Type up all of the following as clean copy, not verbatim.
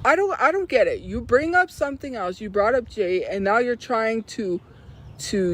I don't get it. You bring up something else. You brought up Jay, and now you're trying to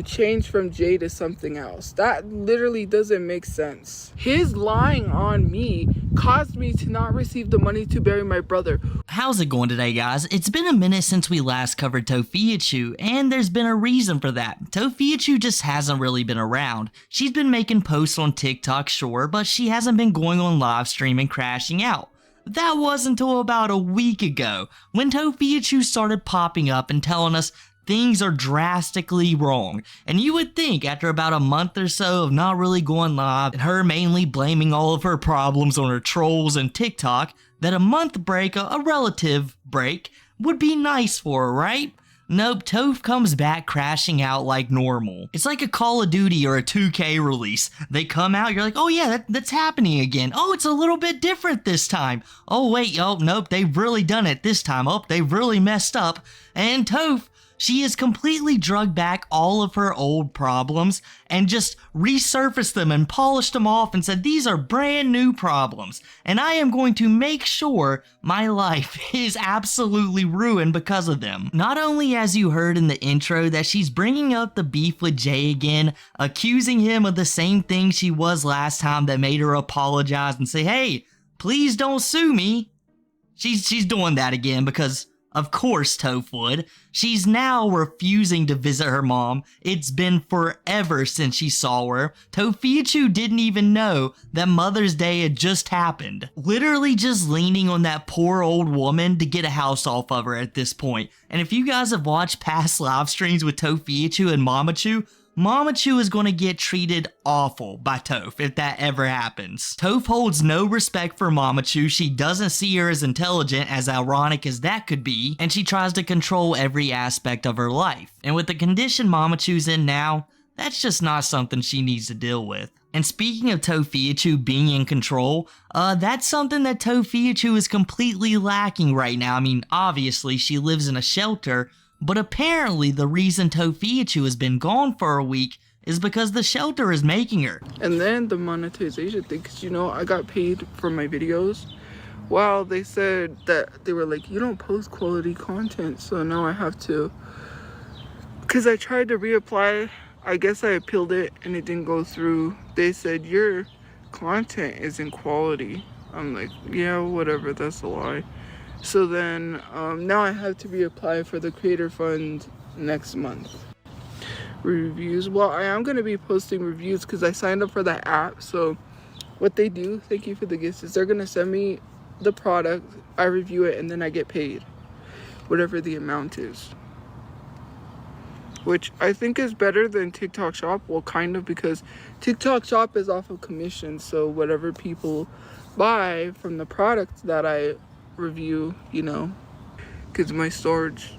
change from Jay to something else. That literally doesn't make sense. His lying on me caused me to not receive the money to bury my brother. How's it going today, guys? It's been a minute since we last covered Tophiachu, and there's been a reason for that. Tophiachu just hasn't really been around. She's been making posts on TikTok, sure, but she hasn't been going on live stream and crashing out. That wasn't until about a week ago when Tophiachu started popping up and telling us things are drastically wrong. And you would think after about a month or so of not really going live and her mainly blaming all of her problems on her trolls and TikTok, that a month break, a relative break, would be nice for her, right? Nope, Toph comes back crashing out like normal. It's like a Call of Duty or a 2K release. They come out, you're like, oh yeah, that's happening again. Oh, it's a little bit different this time. Oh wait, oh nope, they've really done it this time. Oh, they've really messed up. And Toph, she has completely drugged back all of her old problems and just resurfaced them and polished them off and said, these are brand new problems, and I am going to make sure my life is absolutely ruined because of them. Not only, as you heard in the intro, that she's bringing up the beef with Jay again, accusing him of the same thing she was last time that made her apologize and say, hey, please don't sue me. She's doing that again because of course Toph would. She's now refusing to visit her mom. It's been forever since she saw her. Tophiachu didn't even know that Mother's Day had just happened. Literally just leaning on that poor old woman to get a house off of her at this point. And if you guys have watched past live streams with Tophiachu and Mamachu, Mamachu is going to get treated awful by Toph if that ever happens. Toph holds no respect for Mamachu. She doesn't see her as intelligent, as ironic as that could be, and she tries to control every aspect of her life. And with the condition Mamachu's in now, that's just not something she needs to deal with. And speaking of Tophiachu being in control, that's something that Tophiachu is completely lacking right now. I mean, obviously she lives in a shelter, but apparently the reason Tophiachu has been gone for a week is because the shelter is making her. And then the monetization thing, because I got paid for my videos. Well, they said that they were like, you don't post quality content, so now I have to. Because I tried to reapply, I guess I appealed it and it didn't go through. They said your content isn't quality. I'm like, yeah, whatever, that's a lie. So then now I have to reapply for the creator fund next month. Reviews, well, I am going to be posting reviews because I signed up for that app. So what they do, thank you for the gifts, is they're going to send me the product, I review it, and then I get paid whatever the amount is, which I think is better than TikTok Shop. Well, kind of, because TikTok Shop is off of commission, so whatever people buy from the product that I review, because my storage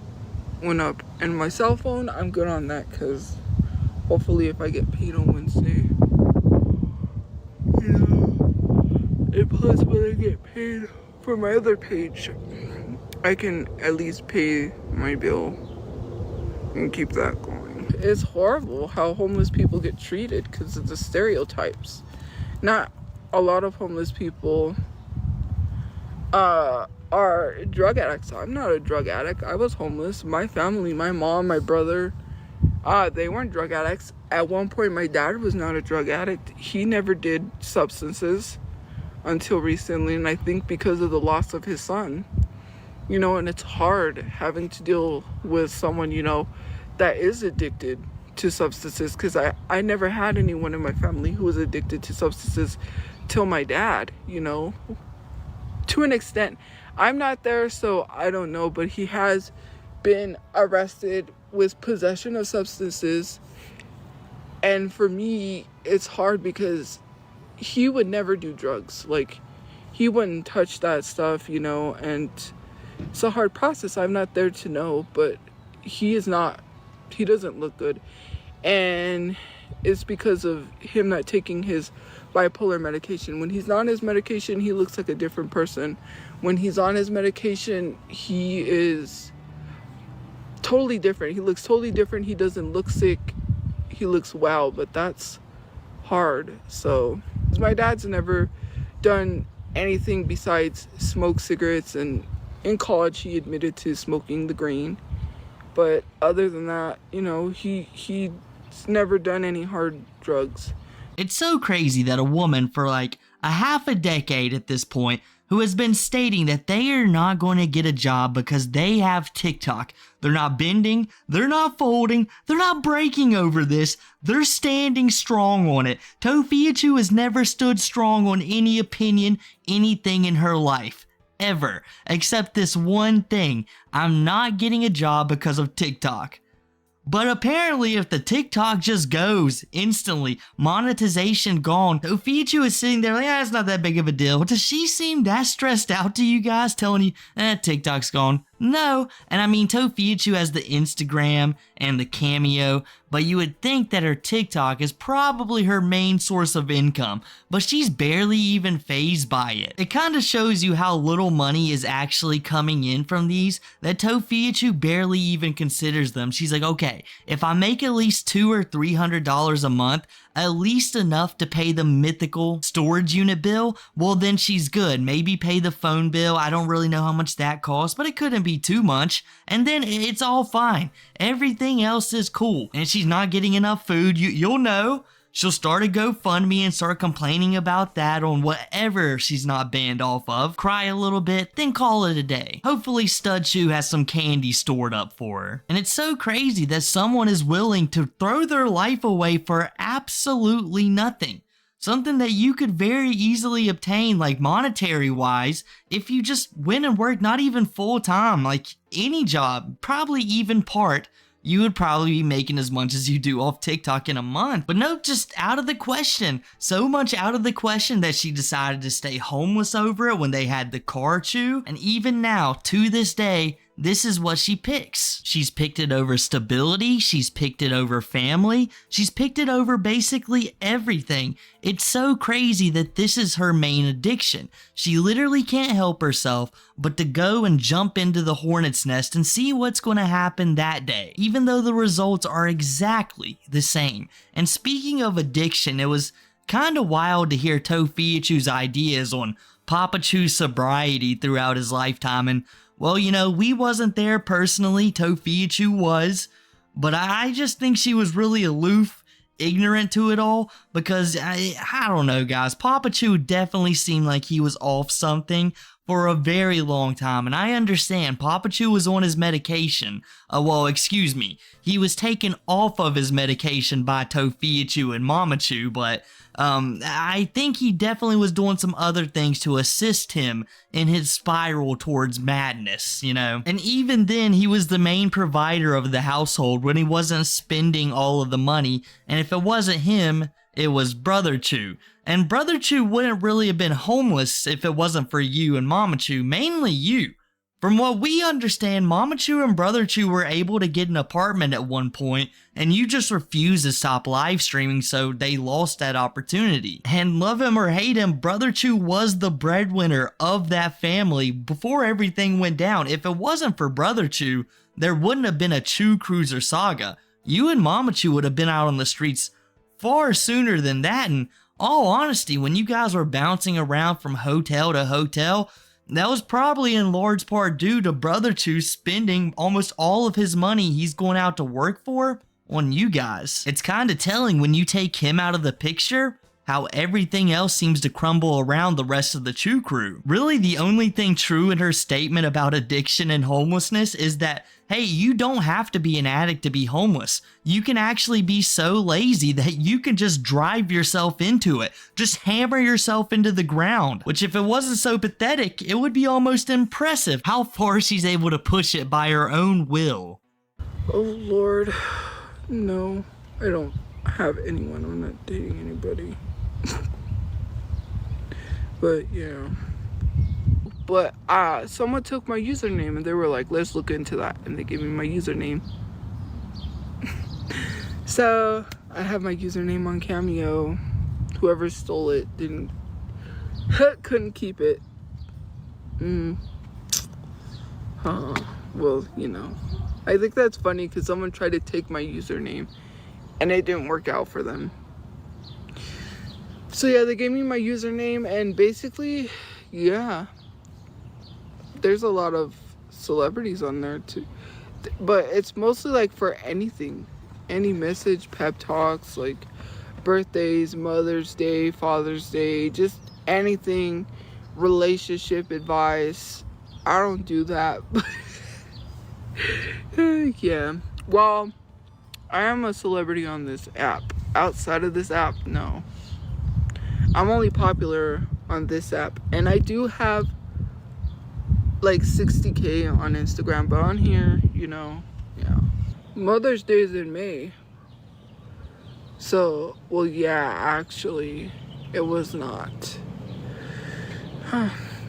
went up, and my cell phone, I'm good on that, because hopefully if I get paid on Wednesday, and plus when I get paid for my other page, I can at least pay my bill and keep that going. It's horrible how homeless people get treated because of the stereotypes. Not a lot of homeless people are drug addicts. I'm not a drug addict. I was homeless. My family, my mom, my brother, they weren't drug addicts. At one point, my dad was not a drug addict. He never did substances until recently, and I think because of the loss of his son. And it's hard having to deal with someone, that is addicted to substances, because I never had anyone in my family who was addicted to substances till my dad, to an extent. I'm not there, so I don't know, but he has been arrested with possession of substances. And for me, it's hard because he would never do drugs. Like, he wouldn't touch that stuff, and it's a hard process. I'm not there to know, but he doesn't look good. And it's because of him not taking his bipolar medication. When he's not on his medication, he looks like a different person. When he's on his medication, he is totally different. He looks totally different. He doesn't look sick. He looks well, but that's hard. So my dad's never done anything besides smoke cigarettes and in college he admitted to smoking the green, but other than that, you know, he's never done any hard drugs. It's so crazy that a woman for like a half a decade at this point who has been stating that they are not going to get a job because they have TikTok. They're not bending, they're not folding, they're not breaking over this, they're standing strong on it. Tophiachu has never stood strong on any opinion, anything in her life. Ever. Except this one thing. I'm not getting a job because of TikTok. But apparently if the TikTok just goes instantly, monetization gone, Tophiachu is sitting there like, it's not that big of a deal. Does she seem that stressed out to you guys, telling you, TikTok's gone? No. And I mean, Tophiachu has the Instagram and the Cameo, but you would think that her TikTok is probably her main source of income, but she's barely even fazed by it. It kind of shows you how little money is actually coming in from these, that Tophiachu barely even considers them. She's like, okay, if I make at least $200 or $300 a month, at least enough to pay the mythical storage unit bill, well then she's good. Maybe pay the phone bill. I don't really know how much that costs, but it couldn't be too much. And then it's all fine. Everything else is cool. And she's not getting enough food. You'll know. She'll start a GoFundMe and start complaining about that on whatever she's not banned off of. Cry a little bit, then call it a day. Hopefully Studchu has some candy stored up for her. And it's so crazy that someone is willing to throw their life away for absolutely nothing. Something that you could very easily obtain, like monetary wise, if you just went and worked not even full time, like any job, probably even part. You would probably be making as much as you do off TikTok in a month. But no, just out of the question. So much out of the question that she decided to stay homeless over it when they had the car chew. And even now, to this day, this is what she picks. She's picked it over stability. She's picked it over family. She's picked it over basically everything. It's so crazy that this is her main addiction. She literally can't help herself but to go and jump into the hornet's nest and see what's going to happen that day, even though the results are exactly the same. And speaking of addiction, it was kind of wild to hear Tophiachu's ideas on Papachu's sobriety throughout his lifetime. And well, you know, we wasn't there personally, Tophiachu was, but I just think she was really aloof, ignorant to it all, because I don't know, guys. Papachu definitely seemed like he was off something for a very long time, and I understand Papachu was on his medication. He was taken off of his medication by Tophiachu and Mamachu, but I think he definitely was doing some other things to assist him in his spiral towards madness, you know? And even then, he was the main provider of the household when he wasn't spending all of the money, and if it wasn't him, it was Brother Chu. And Brother Chu wouldn't really have been homeless if it wasn't for you and Mama Chu, mainly you. From what we understand, Mama Chu and Brother Chu were able to get an apartment at one point, and you just refused to stop live streaming, so they lost that opportunity. And love him or hate him, Brother Chu was the breadwinner of that family before everything went down. If it wasn't for Brother Chu, there wouldn't have been a Chu Cruiser saga. You and Mama Chu would have been out on the streets far sooner than that. And all honesty, when you guys were bouncing around from hotel to hotel, that was probably in large part due to Brother Chu spending almost all of his money he's going out to work for on you guys. It's kind of telling when you take him out of the picture, how everything else seems to crumble around the rest of the Chu crew. Really, the only thing true in her statement about addiction and homelessness is that, hey, you don't have to be an addict to be homeless. You can actually be so lazy that you can just drive yourself into it. Just hammer yourself into the ground. Which, if it wasn't so pathetic, it would be almost impressive how far she's able to push it by her own will. Oh Lord, no, I don't have anyone. I'm not dating anybody. But yeah. But someone took my username and they were like, let's look into that, and they gave me my username. So I have my username on Cameo. Whoever stole it couldn't keep it. Well, you know, I think that's funny because someone tried to take my username and it didn't work out for them. So yeah, they gave me my username, and basically, yeah, there's a lot of celebrities on there too, but it's mostly like for anything, any message, pep talks, like birthdays, Mother's Day, Father's Day, just anything, relationship advice. I don't do that. Yeah, well, I am a celebrity on this app. Outside of this app, no. I'm only popular on this app, and I do have like 60K on Instagram, but on here, yeah. Mother's Day is in May. So, well, yeah, actually, it was not.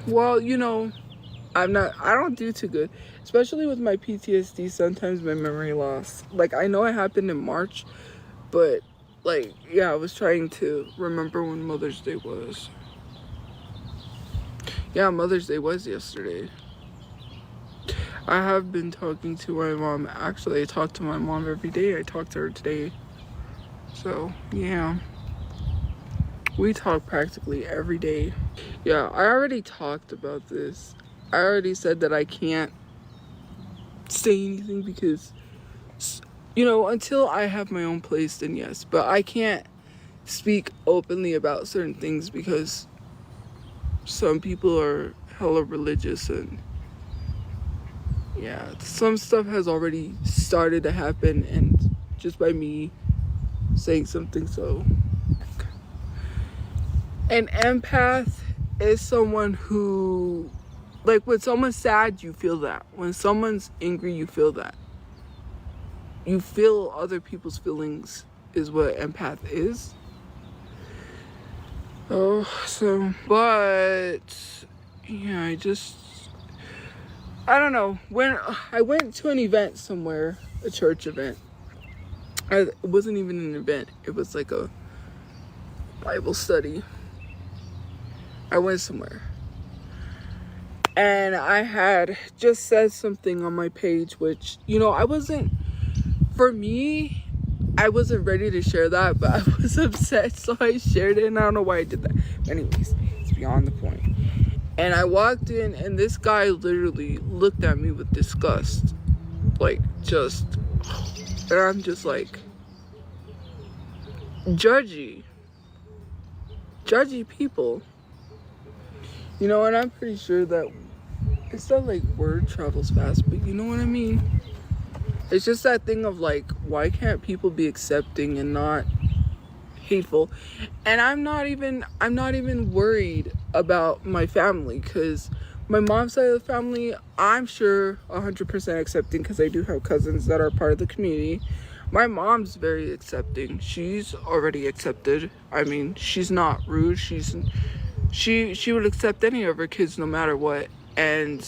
Well, I don't do too good, especially with my PTSD. Sometimes my memory loss, like, I know it happened in March, but like, yeah, I was trying to remember when Mother's Day was. Yeah, Mother's Day was yesterday. I have been talking to my mom. Actually, I talk to my mom every day. I talked to her today. So, yeah. We talk practically every day. Yeah, I already talked about this. I already said that I can't say anything because, until I have my own place, then yes. But I can't speak openly about certain things because some people are hella religious, and yeah, some stuff has already started to happen, and just by me saying something. So an empath is someone who, like, when someone's sad, you feel that. When someone's angry, you feel that. You feel other people's feelings is what empath is. But yeah, I don't know. When I went to an event somewhere, a church event, it wasn't even an event. It was like a Bible study. I went somewhere. And I had just said something on my page, which, I wasn't ready to share that, but I was upset, so I shared it, and I don't know why I did that. Anyways, it's beyond the point. And I walked in, and this guy literally looked at me with disgust. Like, and I'm just like, judgy people. And I'm pretty sure that it's not like word travels fast, but you know what I mean? It's just that thing of like, why can't people be accepting and not hateful? And I'm not even worried about my family, because my mom's side of the family, I'm sure 100% accepting, because I do have cousins that are part of the community. My mom's very accepting. She's already accepted. I mean, she's not rude. She would accept any of her kids no matter what. And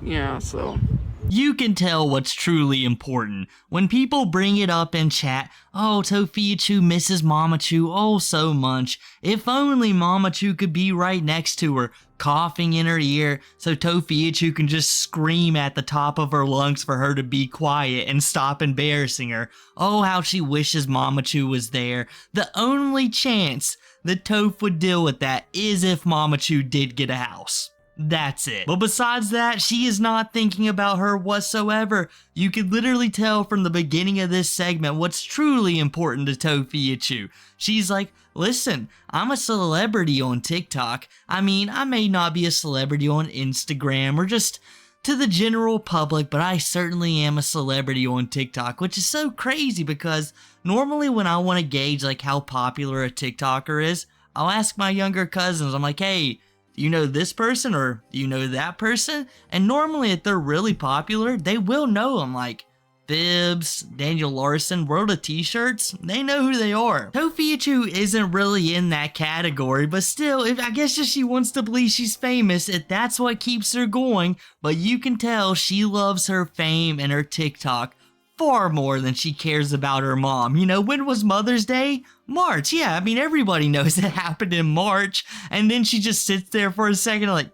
yeah, so you can tell what's truly important when people bring it up in chat. Oh, Tophiachu misses Mamachu oh so much. If only Mamachu could be right next to her, coughing in her ear, so Tophiachu can just scream at the top of her lungs for her to be quiet and stop embarrassing her. Oh, how she wishes Mamachu was there. The only chance that Toph would deal with that is if Mamachu did get a house. That's it. But besides that, she is not thinking about her whatsoever. You could literally tell from the beginning of this segment what's truly important to Tophiachu. She's like, listen, I'm a celebrity on TikTok. I mean, I may not be a celebrity on Instagram or just to the general public, but I certainly am a celebrity on TikTok, which is so crazy because normally when I want to gauge like how popular a TikToker is, I'll ask my younger cousins. I'm like, hey, do you know this person or do you know that person? And normally if they're really popular, they will know them, like Bibbs, Daniel Larson, World of T-Shirts. They know who they are. Tophiachu isn't really in that category, but still, I guess if she wants to believe she's famous, if that's what keeps her going. But you can tell she loves her fame and her TikTok far more than she cares about her mom. When was Mother's Day? March. Yeah, I mean, everybody knows it happened in March. And then she just sits there for a second like,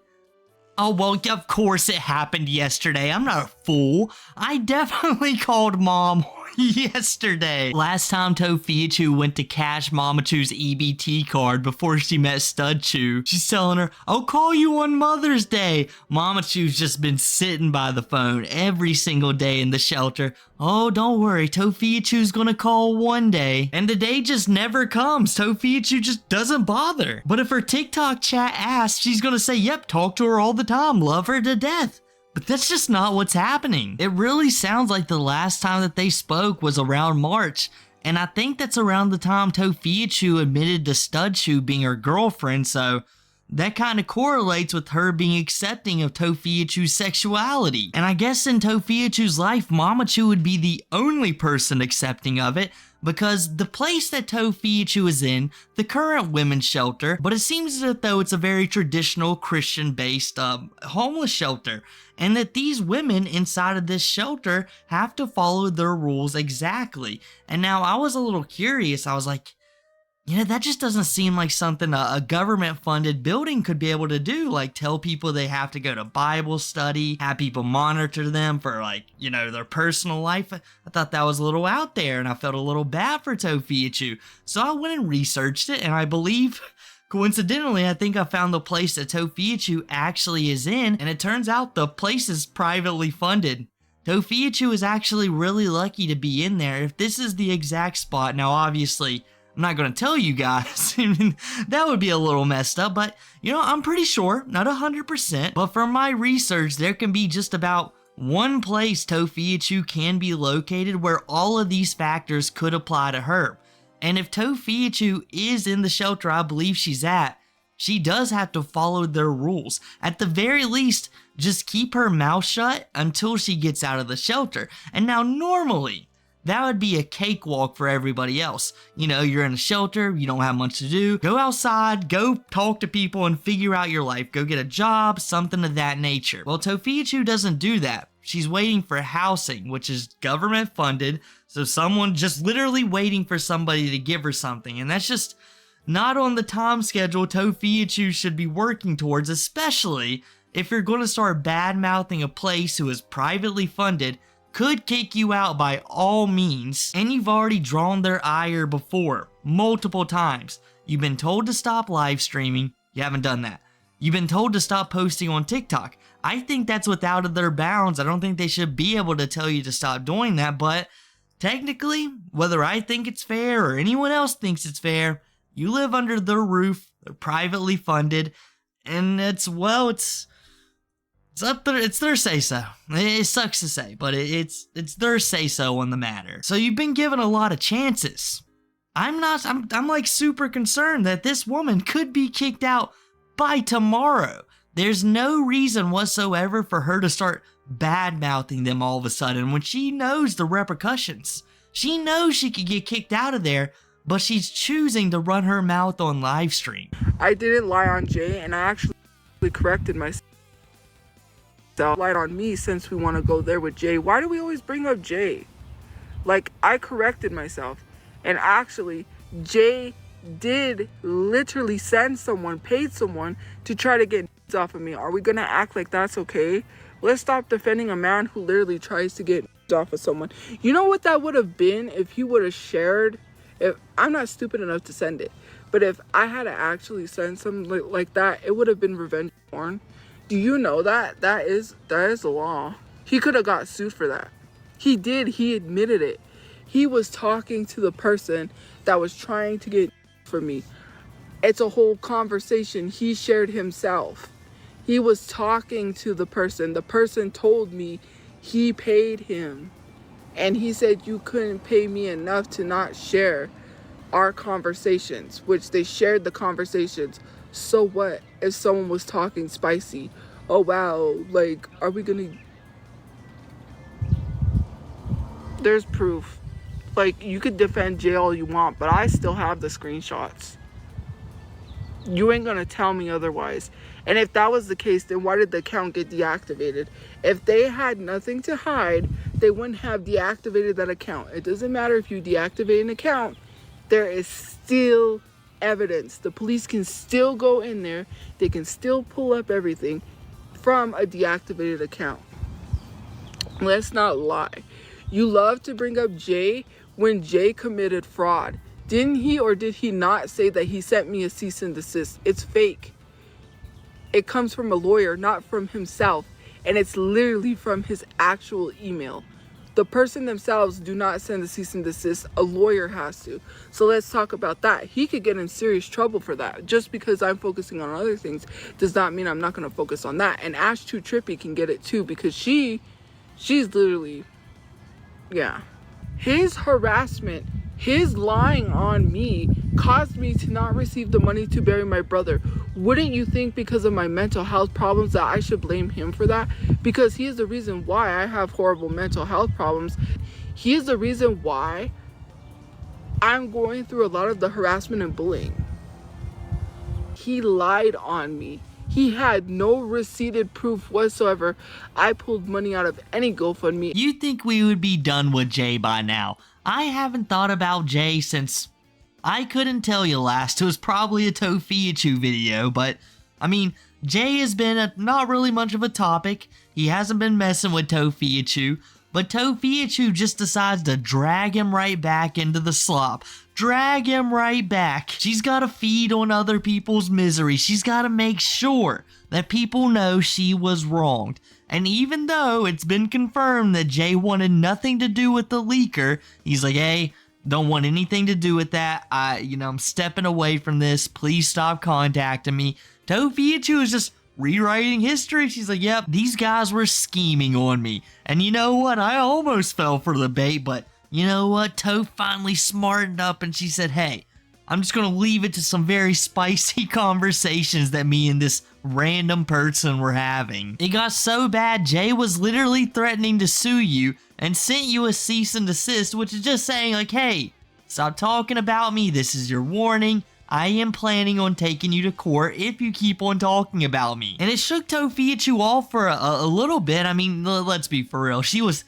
oh, well, of course it happened yesterday. I'm not a fool. I definitely called Mom yesterday. Last time Tophiachu went to cash Mamachu's EBT card before she met Studchu, she's telling her, I'll call you on Mother's Day. Mamachu's just been sitting by the phone every single day in the shelter. Oh, don't worry, Tophiachu's gonna call one day. And the day just never comes. Tophiachu just doesn't bother. But if her TikTok chat asks, she's gonna say, yep, talk to her all the time, love her to death. But that's just not what's happening. It really sounds like the last time that they spoke was around March, and I think that's around the time Tophiachu admitted to Studchu being her girlfriend, so that kind of correlates with her being accepting of Tophiachu's sexuality. And I guess in Tophiachu's life, Mamachu would be the only person accepting of it, because the place that Tophiachu is in, the current women's shelter, but it seems as though it's a very traditional Christian-based homeless shelter, and that these women inside of this shelter have to follow their rules exactly. And now I was a little curious. I was like, that just doesn't seem like something a government-funded building could be able to do. Like, tell people they have to go to Bible study, have people monitor them for, their personal life. I thought that was a little out there, and I felt a little bad for Tophiachu. So I went and researched it, and I believe, coincidentally, I think I found the place that Tophiachu actually is in, and it turns out the place is privately funded. Tophiachu is actually really lucky to be in there. If this is the exact spot, now obviously, I'm not going to tell you guys. I mean, that would be a little messed up, but, I'm pretty sure, not 100%, but from my research, there can be just about one place Tophiachu can be located where all of these factors could apply to her. And if Tophiachu is in the shelter I believe she's at, she does have to follow their rules. At the very least, just keep her mouth shut until she gets out of the shelter. And now normally, that would be a cakewalk for everybody else. You're in a shelter, you don't have much to do. Go outside, go talk to people and figure out your life. Go get a job, something of that nature. Well, Tophiachu doesn't do that. She's waiting for housing, which is government funded. So someone just literally waiting for somebody to give her something. And that's just not on the time schedule Tophiachu should be working towards, especially if you're going to start bad-mouthing a place who is privately funded, could kick you out by all means, and you've already drawn their ire before, multiple times. You've been told to stop live streaming, you haven't done that. You've been told to stop posting on TikTok. I think that's without of their bounds. I don't think they should be able to tell you to stop doing that, but technically, whether I think it's fair or anyone else thinks it's fair, you live under their roof, they're privately funded, and it's up there, it's their say-so. It sucks to say, but it's their say-so on the matter. So you've been given a lot of chances. I'm like super concerned that this woman could be kicked out by tomorrow. There's no reason whatsoever for her to start bad-mouthing them all of a sudden when she knows the repercussions. She knows she could get kicked out of there, but she's choosing to run her mouth on live stream. I didn't lie on Jay, and I actually corrected myself. Lied on me since we want to go there with Jay. Why do we always bring up Jay? I corrected myself. And actually, Jay did literally paid someone to try to get off of me. Are we going to act like that's okay? Let's stop defending a man who literally tries to get off of someone. You know what that would have been if he would have shared? I'm not stupid enough to send it. But if I had to actually send something like that, it would have been revenge porn. Do you know that? That is the law. He could have got sued for that. He did. He admitted it. He was talking to the person that was trying to get for me. It's a whole conversation he shared himself. He was talking to the person. The person told me he paid him. And he said you couldn't pay me enough to not share our conversations, which they shared the conversations. So what if someone was talking spicy? Oh wow, are we gonna... There's proof. You could defend Jay all you want, but I still have the screenshots. You ain't gonna tell me otherwise. And if that was the case, then why did the account get deactivated? If they had nothing to hide, they wouldn't have deactivated that account. It doesn't matter if you deactivate an account, there is still evidence. The police can still go in there. They can still pull up everything from a deactivated account. Let's not lie. You love to bring up Jay when Jay committed fraud. Didn't he or did he not say that he sent me a cease and desist? It's fake. It comes from a lawyer, not from himself. And it's literally from his actual email. The person themselves do not send the cease and desist. A lawyer has to. So let's talk about that. He could get in serious trouble for that. Just because I'm focusing on other things does not mean I'm not going to focus on that. And Ash Too Trippy can get it too, because she's literally, yeah. His harassment, his lying on me caused me to not receive the money to bury my brother. Wouldn't you think because of my mental health problems that I should blame him for that? Because he is the reason why I have horrible mental health problems. He is the reason why I'm going through a lot of the harassment and bullying. He lied on me. He had no receipted proof whatsoever. I pulled money out of any GoFundMe. You'd think we would be done with Jay by now. I haven't thought about Jay since I couldn't tell you last. It was probably a Tophiachu video, but I mean, Jay has been not really much of a topic. He hasn't been messing with Tophiachu, but Tophiachu just decides to drag him right back into the slop. Drag him right back. She's got to feed on other people's misery. She's got to make sure that people know she was wronged. And even though it's been confirmed that Jay wanted nothing to do with the leaker, he's like, hey, don't want anything to do with that. I'm stepping away from this. Please stop contacting me. Tophiachu is just rewriting history. She's like, yep, these guys were scheming on me. And you know what? I almost fell for the bait, but you know what? Toph finally smartened up and she said, hey, I'm just going to leave it to some very spicy conversations that me and this random person were having. It got so bad, Jay was literally threatening to sue you and sent you a cease and desist, which is just saying like, hey, stop talking about me. This is your warning. I am planning on taking you to court if you keep on talking about me. And it shook Tophiachu off for a little bit. I mean, let's be for real. She was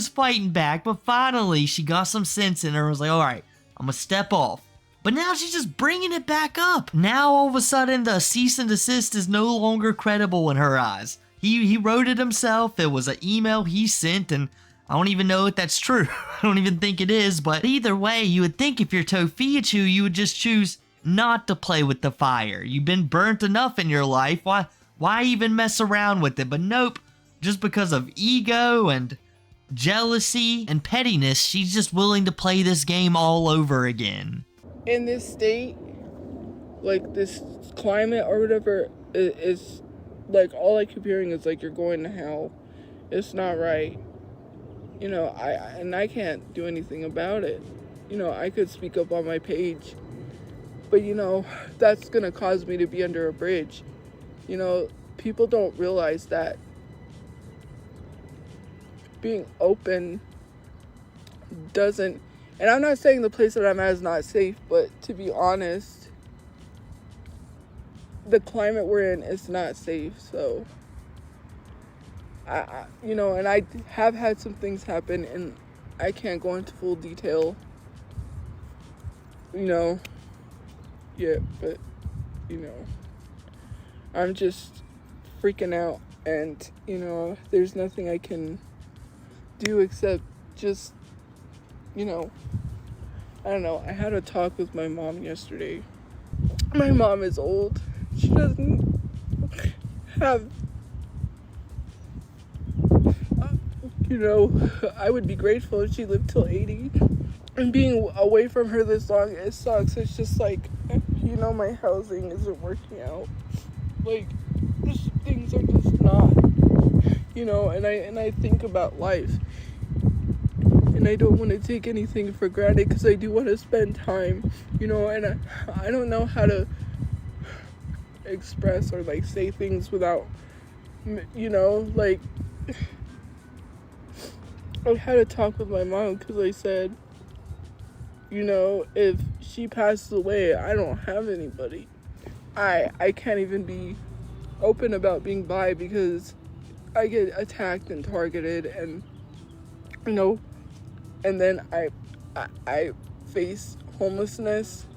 fighting back, but finally she got some sense in her and was like, all right, I'm gonna step off. But now she's just bringing it back up. Now all of a sudden the cease and desist is no longer credible in her eyes. He wrote it himself. It was an email he sent, and I don't even know if that's true. I don't even think it is, but either way, you would think if you're Tophiachu, you would just choose not to play with the fire. You've been burnt enough in your life. Why even mess around with it? But nope, just because of ego and jealousy and pettiness, she's just willing to play this game all over again. In this state, like this climate or whatever, is like all I keep hearing is like, you're going to hell. It's not right. I can't do anything about it. I could speak up on my page, but that's gonna cause me to be under a bridge. People don't realize that being open doesn't, and I'm not saying the place that I'm at is not safe, but to be honest, the climate we're in is not safe. So and I have had some things happen, and I can't go into full detail, yeah, but I'm just freaking out, and there's nothing I can do except just I don't know. I had a talk with my mom yesterday. My mom is old. She doesn't have I would be grateful if she lived till 80. And being away from her this long, it sucks. It's just like, my housing isn't working out. Like, things are just not, and I think about life. And I don't want to take anything for granted because I do want to spend time, and I don't know how to express or like say things without, like, I had a talk with my mom because I said, if she passes away, I don't have anybody. I can't even be open about being bi because I get attacked and targeted, and and then I face homelessness,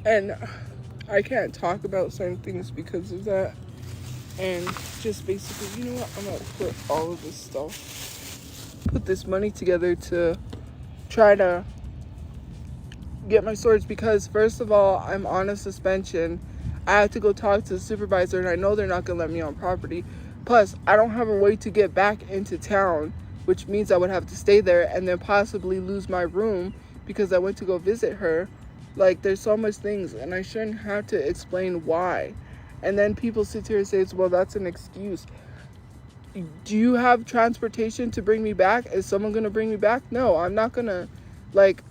and I can't talk about certain things because of that. And just basically, I'm gonna put all of this stuff put this money together to try to get my storage, because first of all, I'm on a suspension. I have to go talk to the supervisor, and I know they're not gonna let me on property. Plus, I don't have a way to get back into town, which means I would have to stay there and then possibly lose my room because I went to go visit her. Like, there's so much things, and I shouldn't have to explain why. And then people sit here and say, well, that's an excuse. Do you have transportation to bring me back? Is someone gonna bring me back? No, I'm not gonna, like,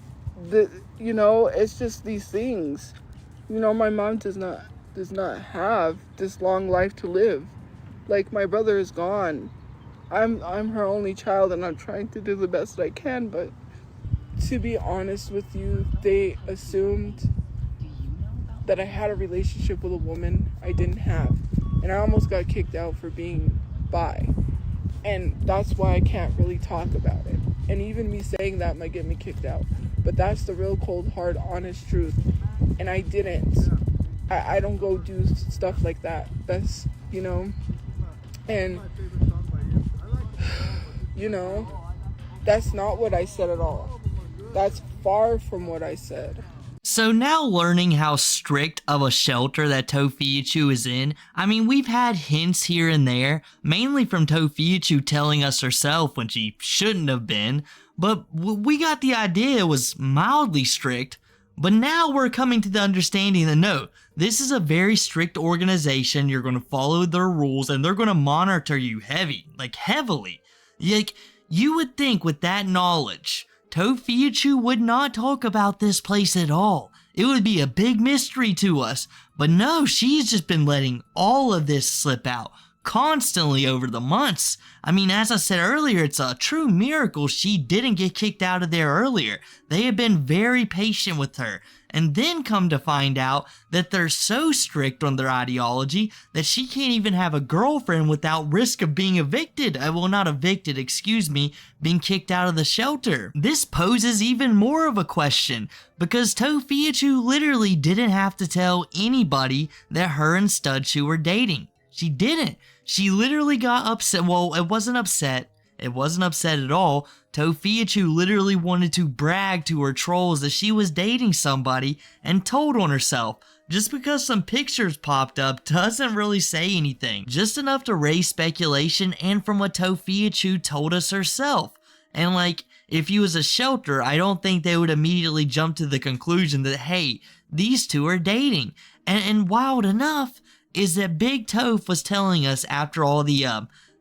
it's just these things. My mom does not have this long life to live. Like, my brother is gone. I'm her only child, and I'm trying to do the best that I can, but to be honest with you, they assumed that I had a relationship with a woman I didn't have, and I almost got kicked out for being bi, and that's why I can't really talk about it. And even me saying that might get me kicked out, but that's the real cold hard honest truth. And I didn't. I don't go do stuff like that. That's and that's not what I said at all. That's far from what I said. So now learning how strict of a shelter that Tophiachu is in, I mean, we've had hints here and there, mainly from Tophiachu telling us herself when she shouldn't have been, but we got the idea it was mildly strict. But now we're coming to the understanding that no, this is a very strict organization. You're going to follow their rules and they're going to monitor you heavily. Like, you would think with that knowledge, Tophiachu would not talk about this place at all. It would be a big mystery to us. But no, she's just been letting all of this slip out constantly over the months. I mean, as I said earlier, it's a true miracle she didn't get kicked out of there earlier. They have been very patient with her. And then come to find out that they're so strict on their ideology that she can't even have a girlfriend without risk of being evicted. Well, not evicted, excuse me, being kicked out of the shelter. This poses even more of a question, because Tophiachu literally didn't have to tell anybody that her and Studchu were dating. She didn't. She literally got upset. Well, it wasn't upset. It wasn't upset at all. Tophiachu literally wanted to brag to her trolls that she was dating somebody and told on herself. Just because some pictures popped up doesn't really say anything. Just enough to raise speculation and from what Tophiachu told us herself. And like, if you was a shelter, I don't think they would immediately jump to the conclusion that, hey, these two are dating. And wild enough is that Big Toph was telling us after all the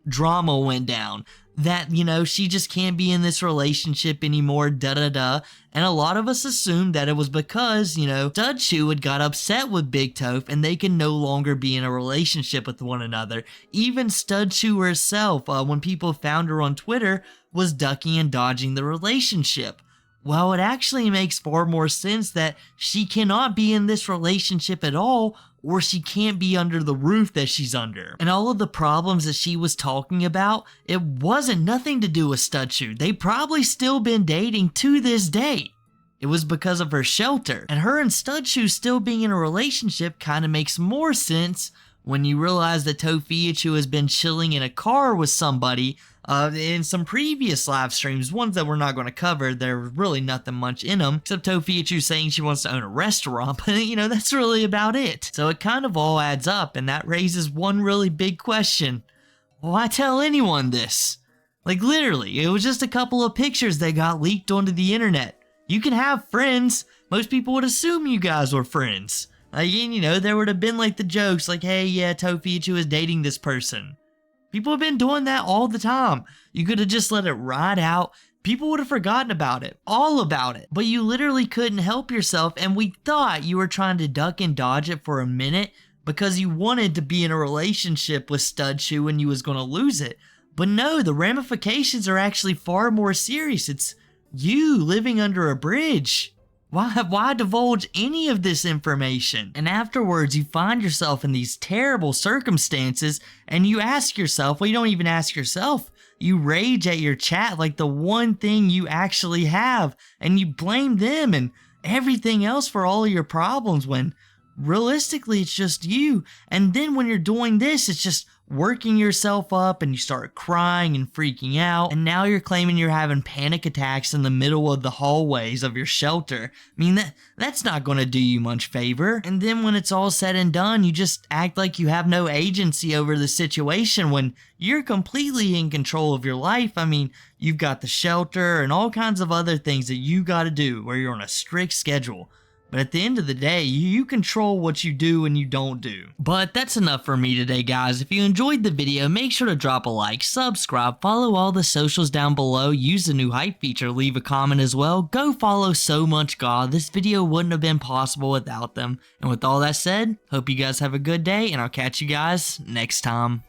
drama went down that, she just can't be in this relationship anymore, and a lot of us assumed that it was because, Studchu had got upset with Big Toph and they can no longer be in a relationship with one another. Even Studchu herself, when people found her on Twitter, was ducking and dodging the relationship. Well, it actually makes far more sense that she cannot be in this relationship at all, or she can't be under the roof that she's under. And all of the problems that she was talking about, it wasn't nothing to do with Studchu. They probably still been dating to this day. It was because of her shelter. And her and Studchu still being in a relationship kind of makes more sense when you realize that Tophiachu has been chilling in a car with somebody in some previous live streams, ones that we're not going to cover. There's really nothing much in them, except Tophiachu saying she wants to own a restaurant, but that's really about it. So it kind of all adds up, and that raises one really big question. Why tell anyone this? Like, literally, it was just a couple of pictures that got leaked onto the internet. You can have friends. Most people would assume you guys were friends. Like, there would have been like the jokes like, hey, yeah, Tophiachu is dating this person. People have been doing that all the time. You could have just let it ride out. People would have forgotten about it, all about it. But you literally couldn't help yourself, and we thought you were trying to duck and dodge it for a minute because you wanted to be in a relationship with Studchu and you was going to lose it. But no, the ramifications are actually far more serious. It's you living under a bridge. Why divulge any of this information? And afterwards, you find yourself in these terrible circumstances, and you ask yourself, well, you don't even ask yourself, you rage at your chat like the one thing you actually have, and you blame them and everything else for all of your problems when realistically it's just you. And then when you're doing this, it's just working yourself up and you start crying and freaking out, and now you're claiming you're having panic attacks in the middle of the hallways of your shelter. I mean, that's not going to do you much favor. And then when it's all said and done, you just act like you have no agency over the situation when you're completely in control of your life. I mean, you've got the shelter and all kinds of other things that you got to do where you're on a strict schedule. But at the end of the day, you control what you do and you don't do. But that's enough for me today, guys. If you enjoyed the video, make sure to drop a like, subscribe, follow all the socials down below, use the new hype feature, leave a comment as well. Go follow So Much God. This video wouldn't have been possible without them. And with all that said, hope you guys have a good day, and I'll catch you guys next time.